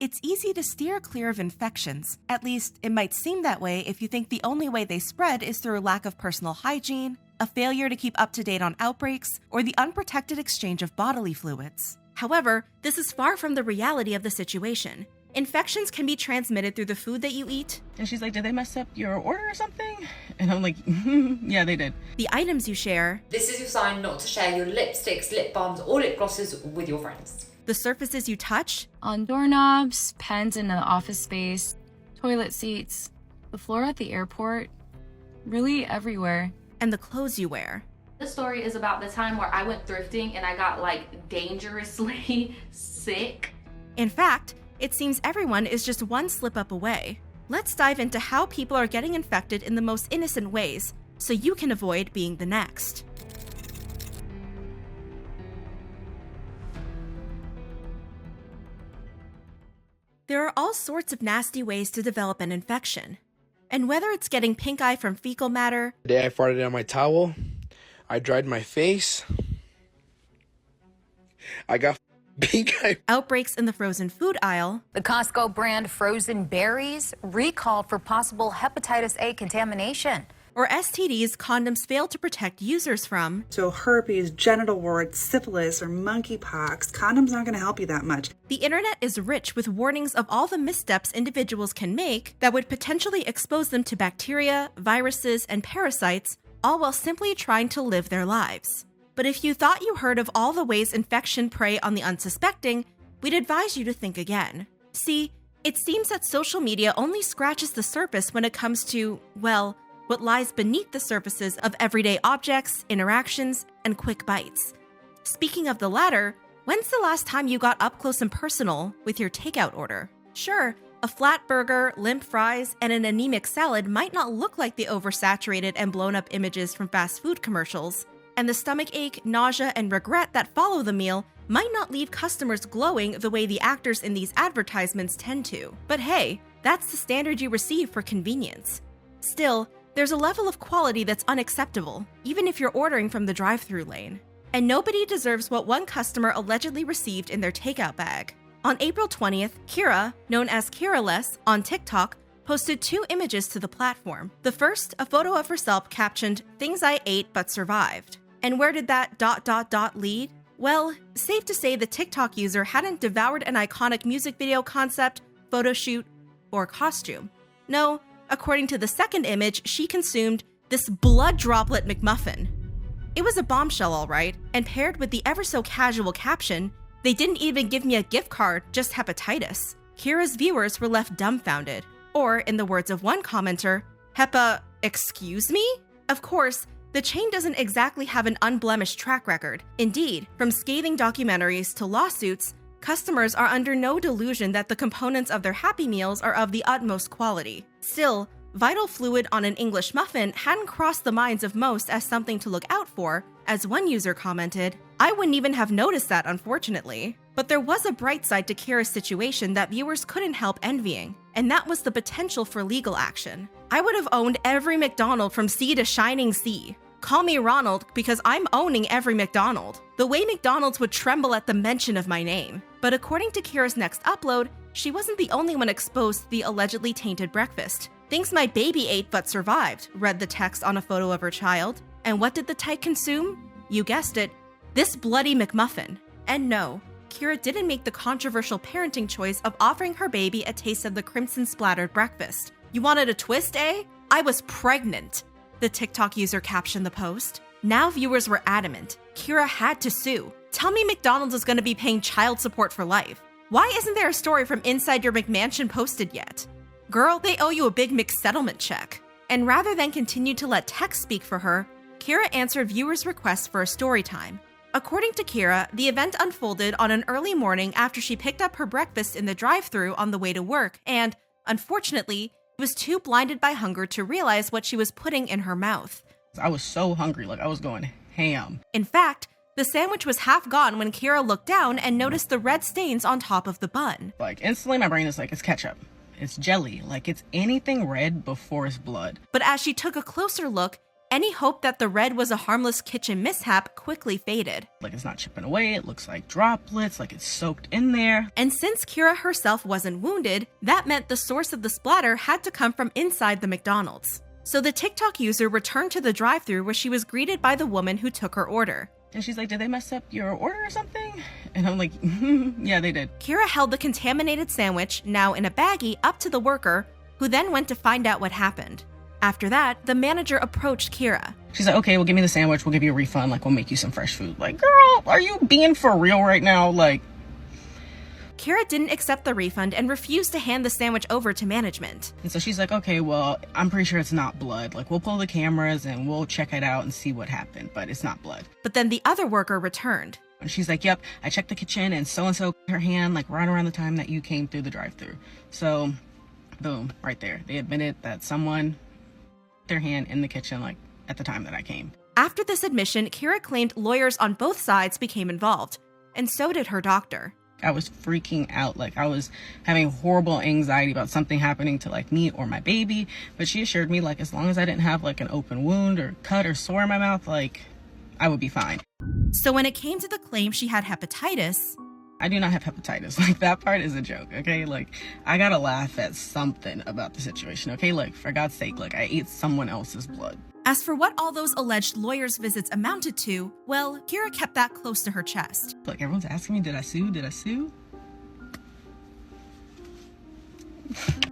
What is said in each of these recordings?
it's easy to steer clear of infections. At least, it might seem that way if you think the only way they spread is through lack of personal hygiene, a failure to keep up to date on outbreaks, or the unprotected exchange of bodily fluids. However, this is far from the reality of the situation. Infections can be transmitted through the food that you eat. And she's like, did they mess up your order or something? And I'm like, yeah, they did. The items you share. This is your sign not to share your lipsticks, lip balms, or lip glosses with your friends. The surfaces you touch. On doorknobs, pens in the office space, toilet seats, the floor at the airport, really everywhere. And the clothes you wear. The story is about the time where I went thrifting and I got like dangerously sick. In fact, it seems everyone is just one slip up away. Let's dive into how people are getting infected in the most innocent ways, so you can avoid being the next. There are all sorts of nasty ways to develop an infection. And whether it's getting pink eye from fecal matter, the day I farted on my towel, I dried my face, I got pink eye. Outbreaks in the frozen food aisle. The Costco brand frozen berries recalled for possible hepatitis A contamination. Or STDs condoms fail to protect users from. So herpes, genital warts, syphilis, or monkeypox, condoms aren't going to help you that much. The internet is rich with warnings of all the missteps individuals can make that would potentially expose them to bacteria, viruses, and parasites, all while simply trying to live their lives. But if you thought you heard of all the ways infection prey on the unsuspecting, we'd advise you to think again. See, it seems that social media only scratches the surface when it comes to, well, what lies beneath the surfaces of everyday objects, interactions, and quick bites. Speaking of the latter, when's the last time you got up close and personal with your takeout order? Sure, a flat burger, limp fries, and an anemic salad might not look like the oversaturated and blown-up images from fast food commercials, and the stomach ache, nausea, and regret that follow the meal might not leave customers glowing the way the actors in these advertisements tend to. But hey, that's the standard you receive for convenience. Still, there's a level of quality that's unacceptable, even if you're ordering from the drive-thru lane. And nobody deserves what one customer allegedly received in their takeout bag. On April 20th, Kira, known as Kira-less on TikTok, posted 2 images to the platform. The first, a photo of herself captioned, "Things I ate but survived." And where did that ... lead? Well, safe to say the TikTok user hadn't devoured an iconic music video concept, photo shoot, or costume. No, according to the second image, she consumed this blood droplet McMuffin. It was a bombshell, all right, and paired with the ever-so-casual caption, "They didn't even give me a gift card, just hepatitis." Kira's viewers were left dumbfounded. Or, in the words of one commenter, excuse me? Of course, the chain doesn't exactly have an unblemished track record. Indeed, from scathing documentaries to lawsuits, customers are under no delusion that the components of their Happy Meals are of the utmost quality. Still, vital fluid on an English muffin hadn't crossed the minds of most as something to look out for. As one user commented, "I wouldn't even have noticed that, unfortunately." But there was a bright side to Kira's situation that viewers couldn't help envying, and that was the potential for legal action. "I would have owned every McDonald from sea to shining sea. Call me Ronald because I'm owning every McDonald. The way McDonald's would tremble at the mention of my name." But according to Kira's next upload, she wasn't the only one exposed to the allegedly tainted breakfast. "Things my baby ate but survived," read the text on a photo of her child. And what did the tyke consume? You guessed it, this bloody McMuffin. And no, Kira didn't make the controversial parenting choice of offering her baby a taste of the crimson-splattered breakfast. "You wanted a twist, eh? I was pregnant," the TikTok user captioned the post. Now viewers were adamant. Kira had to sue. Tell me McDonald's is going to be paying child support for life. Why isn't there a story from inside your McMansion posted yet? Girl, they owe you a big McSettlement check. And rather than continue to let text speak for her, Kira answered viewers' requests for a story time. According to Kira, the event unfolded on an early morning after she picked up her breakfast in the drive-thru on the way to work and, unfortunately, was too blinded by hunger to realize what she was putting in her mouth. I was so hungry, like I was going ham. In fact, the sandwich was half gone when Kira looked down and noticed the red stains on top of the bun. Like instantly my brain is like, it's ketchup. It's jelly. Like it's anything red before it's blood. But as she took a closer look, any hope that the red was a harmless kitchen mishap quickly faded. Like, it's not chipping away, it looks like droplets, like it's soaked in there. And since Kira herself wasn't wounded, that meant the source of the splatter had to come from inside the McDonald's. So the TikTok user returned to the drive-thru where she was greeted by the woman who took her order. And she's like, did they mess up your order or something? And I'm like, yeah, they did. Kira held the contaminated sandwich, now in a baggie, up to the worker, who then went to find out what happened. After that, the manager approached Kira. She's like, okay, well, give me the sandwich. We'll give you a refund. Like, we'll make you some fresh food. Like, girl, are you being for real right now? Like, Kira didn't accept the refund and refused to hand the sandwich over to management. and so she's like, okay, well, I'm pretty sure it's not blood. Like, we'll pull the cameras and we'll check it out and see what happened, but it's not blood. But then the other worker returned. And she's like, yep, I checked the kitchen and so-and-so her hand, like, right around the time that you came through the drive-thru. So, boom, right there. They admitted that someone their hand in the kitchen, like, at the time that I came. After this admission, Kira claimed lawyers on both sides became involved, and so did her doctor. I was freaking out. Like, I was having horrible anxiety about something happening to, like, me or my baby. But she assured me, like, as long as I didn't have, like, an open wound or cut or sore in my mouth, like, I would be fine. So when it came to the claim she had hepatitis, I do not have hepatitis. Like, that part is a joke, okay? Like, I gotta laugh at something about the situation, okay? Like, for God's sake, like, I ate someone else's blood. as for what all those alleged lawyers' visits amounted to, well, Kira kept that close to her chest. Like, everyone's asking me, did I sue? Did I sue?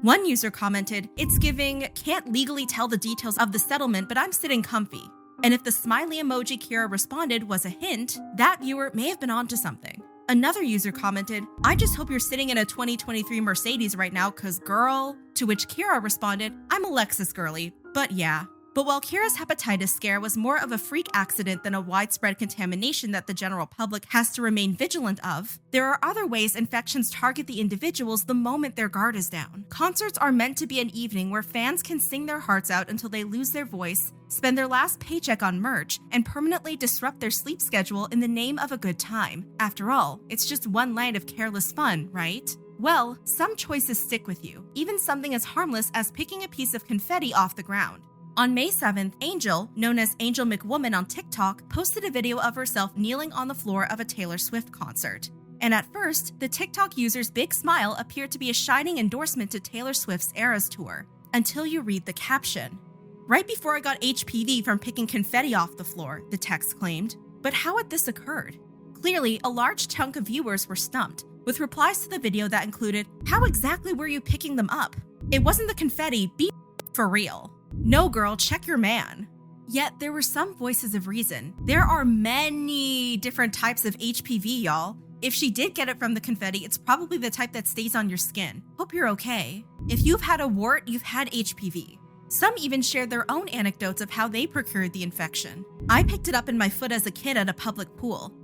One user commented, "It's giving, can't legally tell the details of the settlement, but I'm sitting comfy." And if the smiley emoji Kira responded was a hint, that viewer may have been onto something. Another user commented, "I just hope you're sitting in a 2023 Mercedes right now, cause girl." To which Kira responded, "I'm a Lexus girly, but yeah." But while Kira's hepatitis scare was more of a freak accident than a widespread contamination that the general public has to remain vigilant of, there are other ways infections target the individuals the moment their guard is down. Concerts are meant to be an evening where fans can sing their hearts out until they lose their voice, spend their last paycheck on merch, and permanently disrupt their sleep schedule in the name of a good time. After all, it's just one night of careless fun, right? Well, some choices stick with you, even something as harmless as picking a piece of confetti off the ground. On May 7th, Angel, known as Angel McWoman on TikTok, posted a video of herself kneeling on the floor of a Taylor Swift concert. And at first, the TikTok user's big smile appeared to be a shining endorsement to Taylor Swift's Eras tour, until you read the caption. "Right before I got HPV from picking confetti off the floor," the text claimed. But how had this occurred? Clearly, a large chunk of viewers were stumped, with replies to the video that included, "How exactly were you picking them up? It wasn't the confetti, be for real. No girl, check your man." Yet there were some voices of reason. There are many different types of HPV, y'all. If she did get it from the confetti, it's probably the type that stays on your skin. Hope you're okay. If you've had a wart, you've had HPV. Some even shared their own anecdotes of how they procured the infection. "I picked it up in my foot as a kid at a public pool.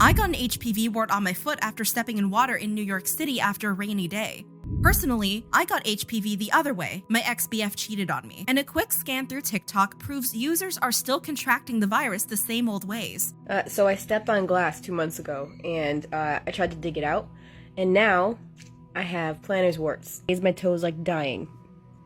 I got an HPV wart on my foot after stepping in water in New York City after a rainy day. Personally, I got HPV the other way. My ex-BF cheated on me." And a quick scan through TikTok proves users are still contracting the virus the same old ways. So I stepped on glass 2 months ago, and I tried to dig it out, and now I have plantar's warts. My toes like dying,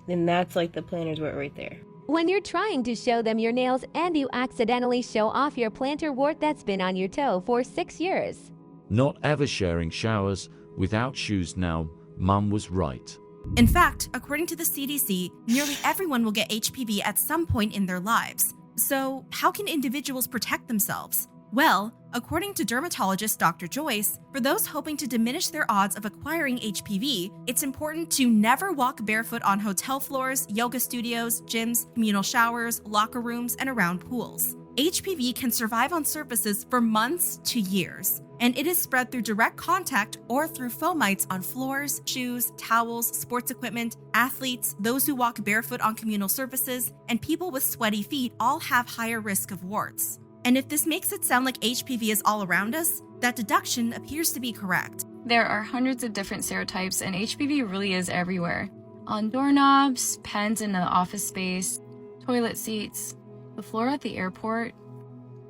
and that's like the plantar's wart right there. When you're trying to show them your nails and you accidentally show off your plantar wart that's been on your toe for 6 years. Not ever sharing showers without shoes now. Mum was right. In fact, according to the CDC, nearly everyone will get HPV at some point in their lives. So, how can individuals protect themselves? Well, according to dermatologist Dr. Joyce, for those hoping to diminish their odds of acquiring HPV, it's important to never walk barefoot on hotel floors, yoga studios, gyms, communal showers, locker rooms, and around pools. HPV can survive on surfaces for months to years, and it is spread through direct contact or through fomites on floors, shoes, towels, sports equipment. Athletes, those who walk barefoot on communal surfaces, and people with sweaty feet all have higher risk of warts. And if this makes it sound like HPV is all around us, that deduction appears to be correct. There are hundreds of different serotypes, and HPV really is everywhere. On doorknobs, pens in the office space, toilet seats, the floor at the airport,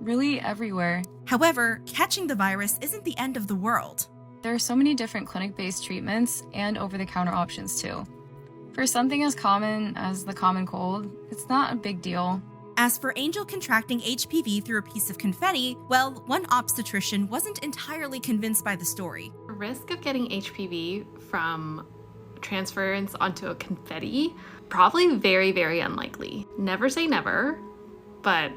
really everywhere. However, catching the virus isn't the end of the world. There are so many different clinic-based treatments and over-the-counter options too. For something as common as the common cold, it's not a big deal. As for Angel contracting HPV through a piece of confetti, well, one obstetrician wasn't entirely convinced by the story. The risk of getting HPV from transference onto a confetti, probably very, very unlikely. Never say never, but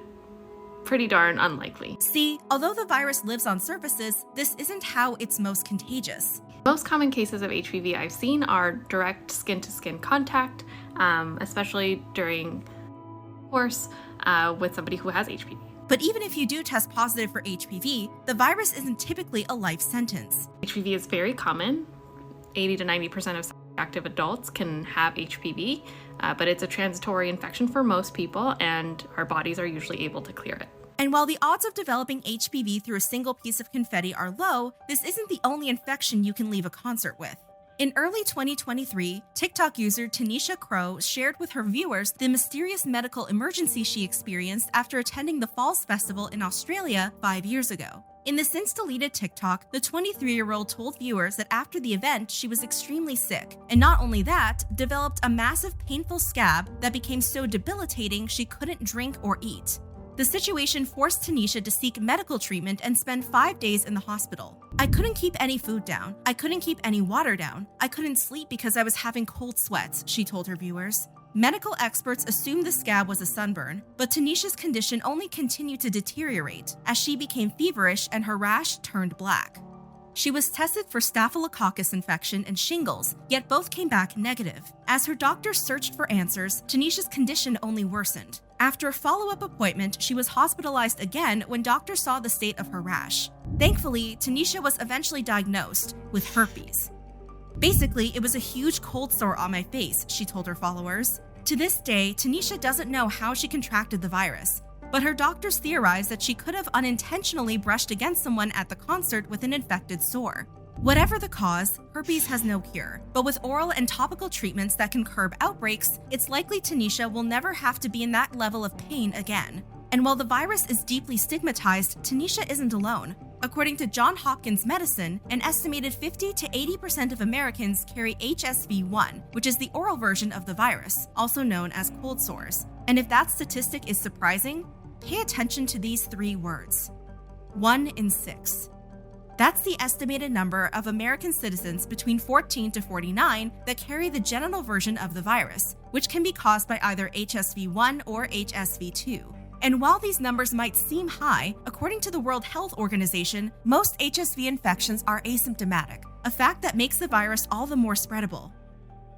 pretty darn unlikely. See, although the virus lives on surfaces, this isn't how it's most contagious. Most common cases of HPV I've seen are direct skin-to-skin contact, especially during course with somebody who has HPV. But even if you do test positive for HPV, the virus isn't typically a life sentence. HPV is very common. 80 to 90% of active adults can have HPV, but it's a transitory infection for most people, and our bodies are usually able to clear it. And while the odds of developing HPV through a single piece of confetti are low, this isn't the only infection you can leave a concert with. In early 2023, TikTok user Tanisha Crow shared with her viewers the mysterious medical emergency she experienced after attending the Falls Festival in Australia 5 years ago. In the since-deleted TikTok, the 23-year-old told viewers that after the event, she was extremely sick, and not only that, developed a massive painful scab that became so debilitating she couldn't drink or eat. The situation forced Tanisha to seek medical treatment and spend 5 days in the hospital. I couldn't keep any food down. I couldn't keep any water down. I couldn't sleep because I was having cold sweats, she told her viewers. Medical experts assumed the scab was a sunburn, but Tanisha's condition only continued to deteriorate as she became feverish and her rash turned black. She was tested for staphylococcus infection and shingles, yet both came back negative. As her doctors searched for answers, Tanisha's condition only worsened. After a follow-up appointment, she was hospitalized again when doctors saw the state of her rash. Thankfully, Tanisha was eventually diagnosed with herpes. Basically, it was a huge cold sore on my face, she told her followers. To this day, Tanisha doesn't know how she contracted the virus, but her doctors theorize that she could have unintentionally brushed against someone at the concert with an infected sore. Whatever the cause, herpes has no cure, but with oral and topical treatments that can curb outbreaks, it's likely Tanisha will never have to be in that level of pain again. And while the virus is deeply stigmatized, Tanisha isn't alone. According to Johns Hopkins Medicine, an estimated 50 to 80% of Americans carry HSV-1, which is the oral version of the virus, also known as cold sores. And if that statistic is surprising, pay attention to these 3 words: 1 in 6. That's the estimated number of American citizens between 14 to 49 that carry the genital version of the virus, which can be caused by either HSV-1 or HSV-2. And while these numbers might seem high, according to the World Health Organization, most HSV infections are asymptomatic, a fact that makes the virus all the more spreadable.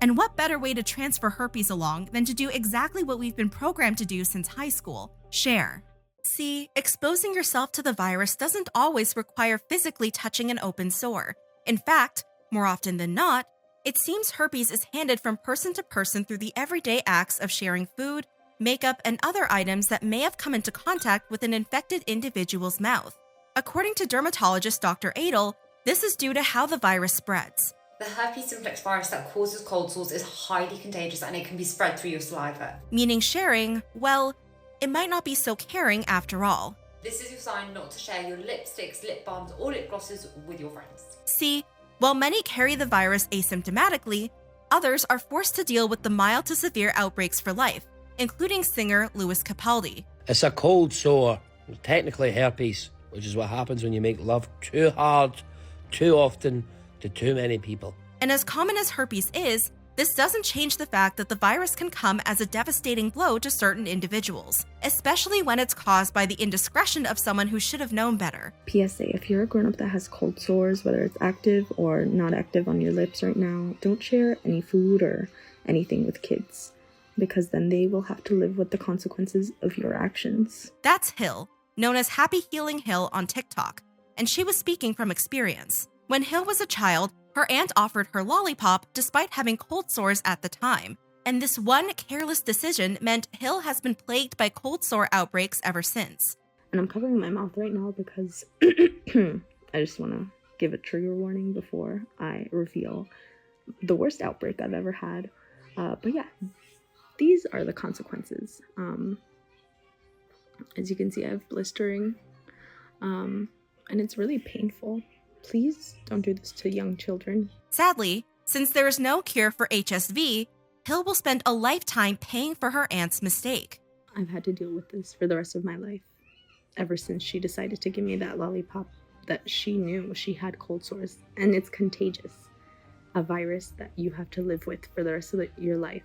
And what better way to transfer herpes along than to do exactly what we've been programmed to do since high school: share. See, exposing yourself to the virus doesn't always require physically touching an open sore. In fact, more often than not, it seems herpes is handed from person to person through the everyday acts of sharing food, makeup, and other items that may have come into contact with an infected individual's mouth. According to dermatologist Dr. Adel, this is due to how the virus spreads. The herpes simplex virus that causes cold sores is highly contagious and it can be spread through your saliva. Meaning sharing, well, it might not be so caring after all. This is your sign not to share your lipsticks, lip balms, or lip glosses with your friends. See, while many carry the virus asymptomatically, others are forced to deal with the mild to severe outbreaks for life, including singer Lewis Capaldi. It's a cold sore, technically herpes, which is what happens when you make love too hard, too often, to too many people. And as common as herpes is, this doesn't change the fact that the virus can come as a devastating blow to certain individuals, especially when it's caused by the indiscretion of someone who should have known better. PSA, if you're a grown-up that has cold sores, whether it's active or not active on your lips right now, don't share any food or anything with kids, because then they will have to live with the consequences of your actions. That's Hill, known as Happy Healing Hill on TikTok, and she was speaking from experience. When Hill was a child, her aunt offered her lollipop despite having cold sores at the time, and this one careless decision meant Hill has been plagued by cold sore outbreaks ever since. And I'm covering my mouth right now because I just want to give a trigger warning before I reveal the worst outbreak I've ever had. But yeah, these are the consequences. As you can see, I have blistering, and it's really painful. Please don't do this to young children. Sadly, since there is no cure for HSV, Hill will spend a lifetime paying for her aunt's mistake. I've had to deal with this for the rest of my life, ever since she decided to give me that lollipop that she knew she had cold sores, and it's contagious. A virus that you have to live with for the rest of your life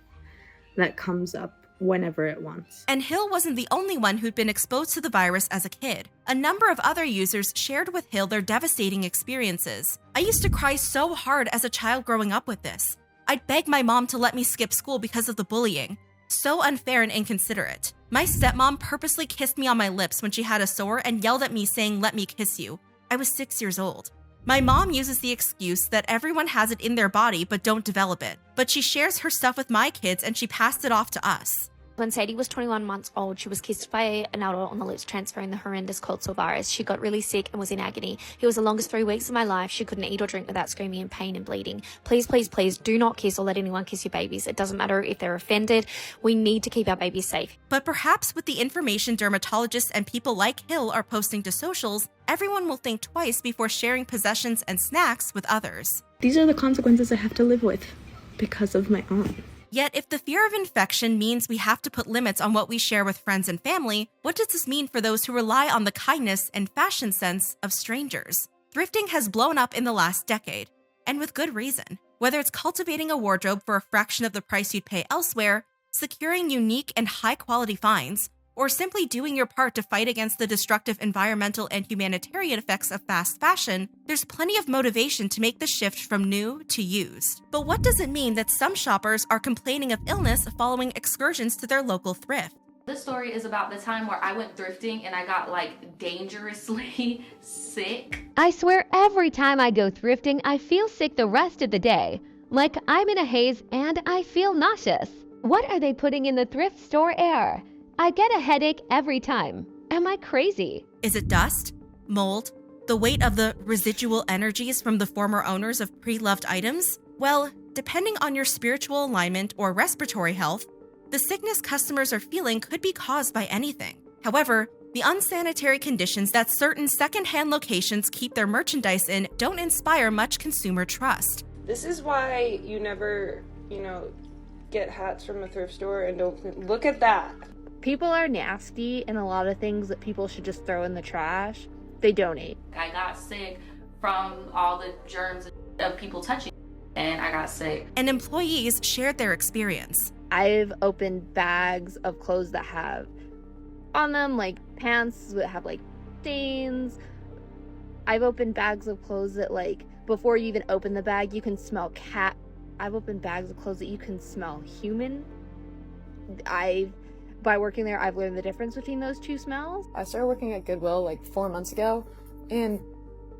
that comes up whenever it wants. And Hill wasn't the only one who'd been exposed to the virus as a kid. A number of other users shared with Hill their devastating experiences. I used to cry so hard as a child growing up with this. I'd beg my mom to let me skip school because of the bullying. So unfair and inconsiderate. My stepmom purposely kissed me on my lips when she had a sore and yelled at me saying, "Let me kiss you." I was 6 years old. My mom uses the excuse that everyone has it in their body but don't develop it. But she shares her stuff with my kids and she passed it off to us. When Sadie was 21 months old, she was kissed by an adult on the lips transferring the horrendous cold sore virus. She got really sick and was in agony. It was the longest 3 weeks of my life. She couldn't eat or drink without screaming in pain and bleeding. Please, please, please do not kiss or let anyone kiss your babies. It doesn't matter if they're offended. We need to keep our babies safe. But perhaps with the information dermatologists and people like Hill are posting to socials, everyone will think twice before sharing possessions and snacks with others. These are the consequences I have to live with because of my aunt. Yet, if the fear of infection means we have to put limits on what we share with friends and family, what does this mean for those who rely on the kindness and fashion sense of strangers? Thrifting has blown up in the last decade, and with good reason. Whether it's cultivating a wardrobe for a fraction of the price you'd pay elsewhere, securing unique and high-quality finds, or simply doing your part to fight against the destructive environmental and humanitarian effects of fast fashion, there's plenty of motivation to make the shift from new to used. But what does it mean that some shoppers are complaining of illness following excursions to their local thrift? This story is about the time where I went thrifting and I got dangerously sick. I swear every time I go thrifting, I feel sick the rest of the day. Like I'm in a haze and I feel nauseous. What are they putting in the thrift store air? I get a headache every time. Am I crazy? Is it dust? Mold? The weight of the residual energies from the former owners of pre-loved items? Well, depending on your spiritual alignment or respiratory health, the sickness customers are feeling could be caused by anything. However, the unsanitary conditions that certain secondhand locations keep their merchandise in don't inspire much consumer trust. This is why you never, get hats from a thrift store and don't look at that. People are nasty, and a lot of things that people should just throw in the trash, they donate. I got sick from all the germs of people touching, and I got sick. And employees shared their experience. I've opened bags of clothes that have on them, pants that have, stains. I've opened bags of clothes that, before you even open the bag, you can smell cat. I've opened bags of clothes that you can smell human. By working there, I've learned the difference between those two smells. I started working at Goodwill 4 months ago, and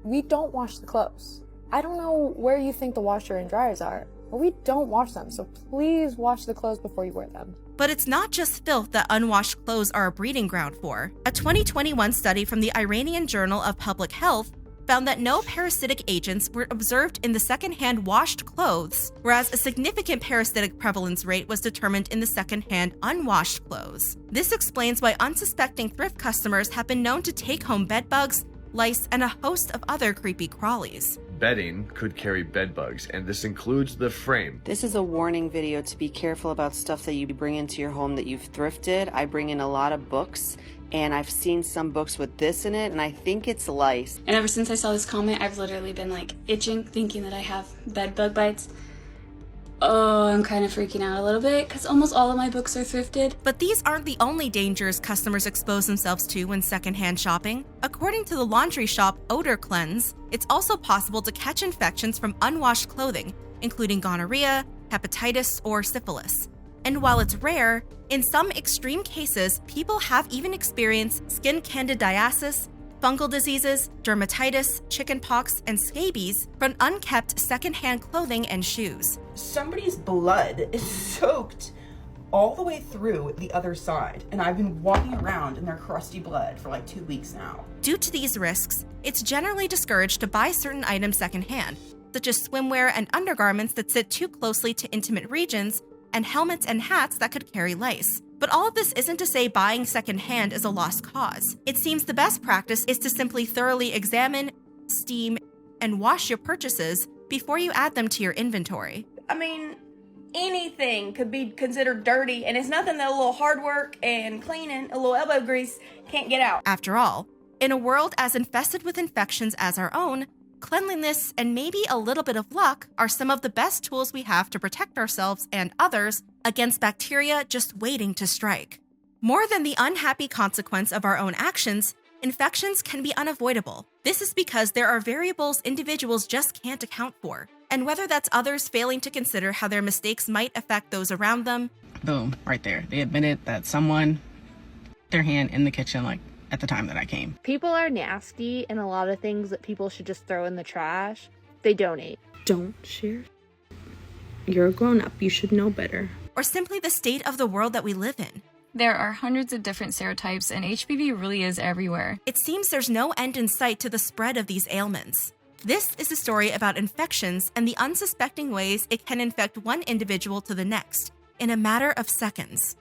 we don't wash the clothes. I don't know where you think the washer and dryers are, but we don't wash them, so please wash the clothes before you wear them. But it's not just filth that unwashed clothes are a breeding ground for. A 2021 study from the Iranian Journal of Public Health found that no parasitic agents were observed in the secondhand washed clothes, whereas a significant parasitic prevalence rate was determined in the secondhand unwashed clothes. This explains why unsuspecting thrift customers have been known to take home bedbugs, lice, and a host of other creepy crawlies. Bedding could carry bedbugs, and this includes the frame. This is a warning video to be careful about stuff that you bring into your home that you've thrifted. I bring in a lot of books, and I've seen some books with this in it, and I think it's lice. And ever since I saw this comment, I've literally been itching, thinking that I have bed bug bites. Oh, I'm kind of freaking out a little bit because almost all of my books are thrifted. But these aren't the only dangers customers expose themselves to when secondhand shopping. According to the laundry shop Odor Cleanse, it's also possible to catch infections from unwashed clothing, including gonorrhea, hepatitis, or syphilis. And while it's rare, in some extreme cases, people have even experienced skin candidiasis, fungal diseases, dermatitis, chickenpox, and scabies from unkept secondhand clothing and shoes. Somebody's blood is soaked all the way through the other side, and I've been walking around in their crusty blood for 2 weeks now. Due to these risks, it's generally discouraged to buy certain items secondhand, such as swimwear and undergarments that sit too closely to intimate regions, and helmets and hats that could carry lice. But all of this isn't to say buying secondhand is a lost cause. It seems the best practice is to simply thoroughly examine, steam, and wash your purchases before you add them to your inventory. I mean, anything could be considered dirty, and it's nothing that a little hard work and cleaning, a little elbow grease can't get out. After all, in a world as infested with infections as our own, cleanliness and maybe a little bit of luck are some of the best tools we have to protect ourselves and others against bacteria just waiting to strike. More than the unhappy consequence of our own actions, infections can be unavoidable. This is because there are variables individuals just can't account for, and whether that's others failing to consider how their mistakes might affect those around them. Boom, right there. They admitted that someone put their hand in the kitchen like at the time that I came. People are nasty, and a lot of things that people should just throw in the trash, they donate. Don't share. You're a grown up, you should know better. Or simply the state of the world that we live in. There are hundreds of different serotypes, and HPV really is everywhere. It seems there's no end in sight to the spread of these ailments. This is a story about infections and the unsuspecting ways it can infect one individual to the next in a matter of seconds.